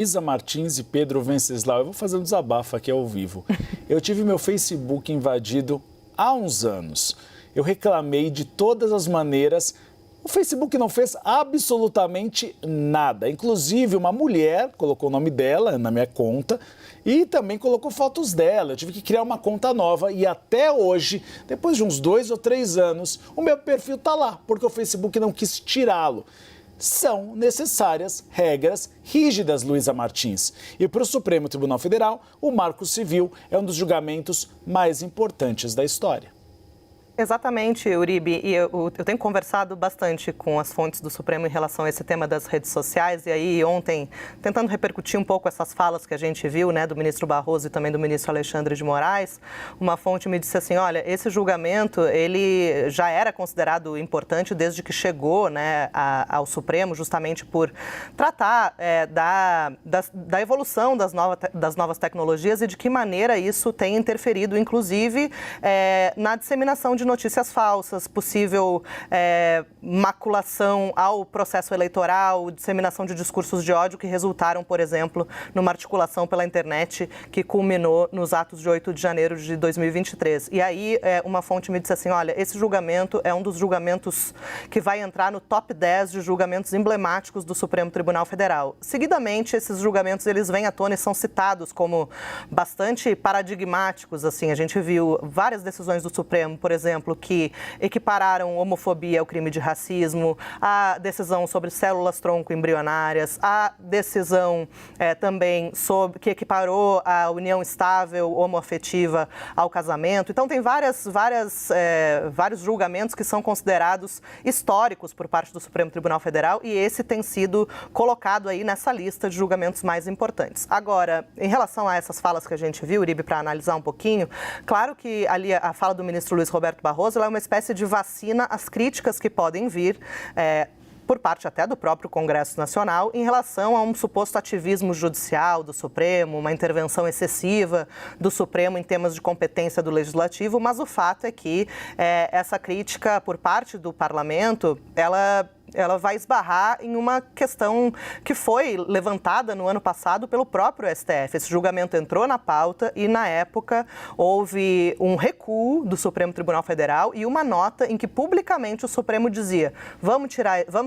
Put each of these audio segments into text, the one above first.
Luísa Martins e Pedro Venceslau, eu vou fazer um desabafo aqui ao vivo. Eu tive meu Facebook invadido há uns anos. Eu reclamei de todas as maneiras. O Facebook não fez absolutamente nada. Inclusive, uma mulher colocou o nome dela na minha conta e também colocou fotos dela. Eu tive que criar uma conta nova e até hoje, depois de uns 2 ou 3 anos, o meu perfil está lá, porque o Facebook não quis tirá-lo. São necessárias regras rígidas, Luísa Martins. E para o Supremo Tribunal Federal, o Marco Civil é um dos julgamentos mais importantes da história. Exatamente, Uribe, e eu tenho conversado bastante com as fontes do Supremo em relação a esse tema das redes sociais, e aí ontem, tentando repercutir um pouco essas falas que a gente viu, né, do ministro Barroso e também do ministro Alexandre de Moraes, uma fonte me disse assim, olha, esse julgamento, ele já era considerado importante desde que chegou, né, ao Supremo, justamente por tratar da evolução das novas tecnologias e de que maneira isso tem interferido, inclusive, na disseminação de notícias falsas, possível maculação ao processo eleitoral, disseminação de discursos de ódio que resultaram, por exemplo, numa articulação pela internet que culminou nos atos de 8 de janeiro de 2023. E aí uma fonte me disse assim, olha, esse julgamento é um dos julgamentos que vai entrar no top 10 de julgamentos emblemáticos do Supremo Tribunal Federal. Seguidamente, esses julgamentos eles vêm à tona e são citados como bastante paradigmáticos, assim, a gente viu várias decisões do Supremo, por exemplo, que equipararam homofobia ao crime de racismo, a decisão sobre células-tronco embrionárias, a decisão também que equiparou a união estável homoafetiva ao casamento. Então, tem vários julgamentos que são considerados históricos por parte do Supremo Tribunal Federal e esse tem sido colocado aí nessa lista de julgamentos mais importantes. Agora, em relação a essas falas que a gente viu, Uribe, para analisar um pouquinho, claro que ali a fala do ministro Luiz Roberto Barroso ela é uma espécie de vacina às críticas que podem vir por parte até do próprio Congresso Nacional em relação a um suposto ativismo judicial do Supremo, uma intervenção excessiva do Supremo em temas de competência do Legislativo, mas o fato é que essa crítica por parte do Parlamento, ela vai esbarrar em uma questão que foi levantada no ano passado pelo próprio STF. Esse julgamento entrou na pauta e, na época, houve um recuo do Supremo Tribunal Federal e uma nota em que publicamente o Supremo dizia vamos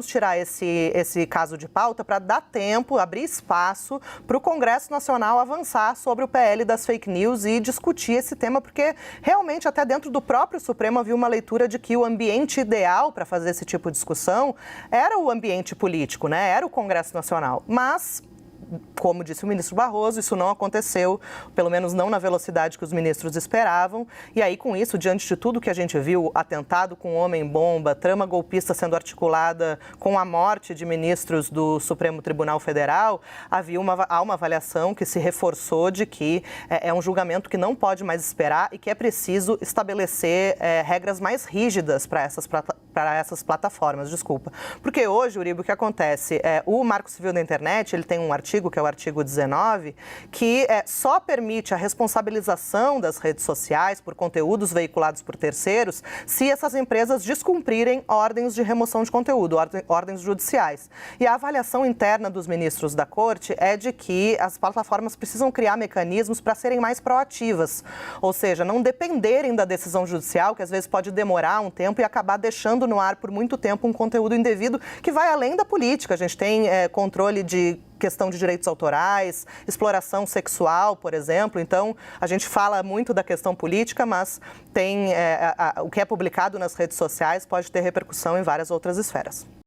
tirar esse caso de pauta para dar tempo, abrir espaço para o Congresso Nacional avançar sobre o PL das fake news e discutir esse tema, porque realmente até dentro do próprio Supremo havia uma leitura de que o ambiente ideal para fazer esse tipo de discussão era o ambiente político, né? Era o Congresso Nacional. Mas, como disse o ministro Barroso, isso não aconteceu, pelo menos não na velocidade que os ministros esperavam. E aí, com isso, diante de tudo que a gente viu, atentado com homem-bomba, trama golpista sendo articulada com a morte de ministros do Supremo Tribunal Federal, há uma avaliação que se reforçou de que é um julgamento que não pode mais esperar e que é preciso estabelecer regras mais rígidas para essas plataformas, Porque hoje, Uribe, o que acontece? O Marco Civil da Internet, ele tem um artigo, que é o artigo 19, que só permite a responsabilização das redes sociais por conteúdos veiculados por terceiros se essas empresas descumprirem ordens de remoção de conteúdo, ordens judiciais. E a avaliação interna dos ministros da Corte é de que as plataformas precisam criar mecanismos para serem mais proativas, ou seja, não dependerem da decisão judicial, que às vezes pode demorar um tempo e acabar deixando no ar por muito tempo um conteúdo indevido que vai além da política. A gente tem controle de questão de direitos autorais, exploração sexual, por exemplo. Então, a gente fala muito da questão política, mas tem o que é publicado nas redes sociais pode ter repercussão em várias outras esferas.